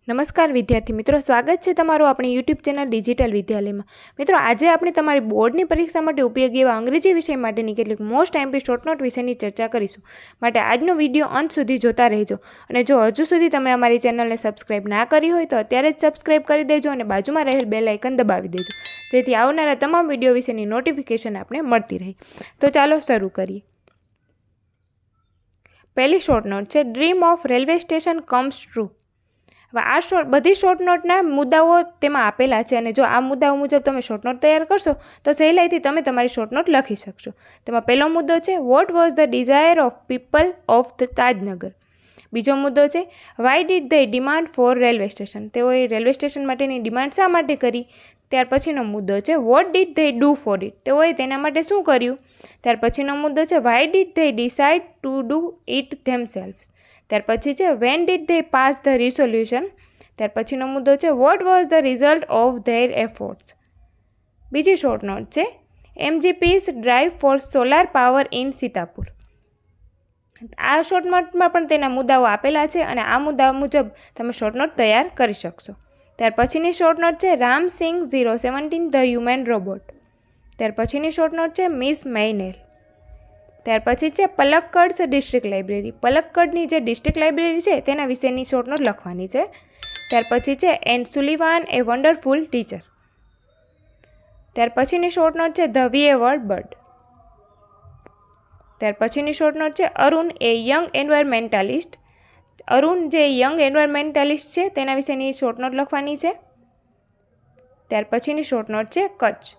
નમસ્કાર વિદ્યાર્થી મિત્રો, સ્વાગત છે તમારું આપણી યુટ્યુબ ચેનલ ડિજિટલ વિદ્યાલયમાં। મિત્રો, આજે આપણે તમારી બોર્ડની પરીક્ષા માટે ઉપયોગી એવા અંગ્રેજી વિષય માટેની કેટલીક મોસ્ટ એમપી શોર્ટ નોટ વિશેની ચર્ચા કરીશું। માટે આજનો વિડીયો અંત સુધી જોતા રહેજો અને જો હજુ સુધી તમે અમારી ચેનલને સબસ્ક્રાઇબ ના કરી હોય તો અત્યારે જ સબસ્ક્રાઇબ કરી દેજો અને બાજુમાં રહેલ બેલ આઇકન દબાવી દેજો, જેથી આવનારા તમામ વિડીયો વિશેની નોટિફિકેશન આપણે મળતી રહે। તો ચાલો શરૂ કરીએ। પહેલી શોર્ટ નોટ છે dream of railway station comes true. આ બધી શોર્ટ નોટના મુદ્દાઓ તેમાં આપેલા છે અને જો આ મુદ્દાઓ મુજબ તમે શોર્ટ નોટ તૈયાર કરશો તો સહેલાઈથી તમે તમારી શોર્ટ નોટ લખી શકશો। તેમાં પહેલો મુદ્દો છે what was the desire of people of the Tajnagar. બીજો મુદ્દો છે why did they demand for railway station. તેઓએ રેલવે સ્ટેશન માટેની ડિમાન્ડ શા માટે કરી। ત્યાર પછીનો મુદ્દો છે what did they do for it. તેઓએ તેના માટે શું કર્યું। ત્યાર પછીનો મુદ્દો છે why did they decide to do it themselves. ત્યાર પછી છે when did they pass the resolution. ત્યાર પછીનો મુદ્દો છે what was the result of their efforts. બીજી શોર્ટ નોટ છે MGPS drive for solar power in Sitapur. આ શોર્ટ નોટમાં પણ તેના મુદ્દાઓ આપેલા છે અને આ મુદ્દા મુજબ તમે શોર્ટ નોટ તૈયાર કરી શકશો। ત્યાર પછીની શોર્ટ નોટ છે રામ સિંગ 017 ધ હ્યુમન રોબોટ। ત્યાર પછીની શોર્ટ નોટ છે મિસ મેઇનેલ। ત્યાર પછી છે પલક્કડ્સ ડિસ્ટ્રિક્ટ લાઇબ્રેરી। પલક્કડની જે ડિસ્ટ્રિક્ટ લાઇબ્રેરી છે તેના વિશેની શોર્ટ નોટ લખવાની છે। ત્યાર પછી છે and Sullivan A wonderful teacher. ત્યાર પછીની શોર્ટ નોટ છે ધ વિએવર્ડ બર્ડ। ત્યાર પછીની શોર્ટ નોટ છે અરુણ એ યંગ એન્વાયરમેન્ટાલિસ્ટ। અરુણ જે યંગ એન્વાયરમેન્ટાલિસ્ટ છે તેના વિશેની શોર્ટ નોટ લખવાની છે। ત્યાર પછીની શોર્ટ નોટ છે કચ્છ।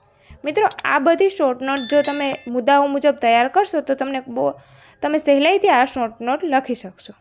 મિત્રો, આ બધી શોર્ટ નોટ જો તમે મુદ્દાઓ મુજબ તૈયાર કરશો તો તમે સહેલાઈથી આ શોર્ટ નોટ લખી શકશો।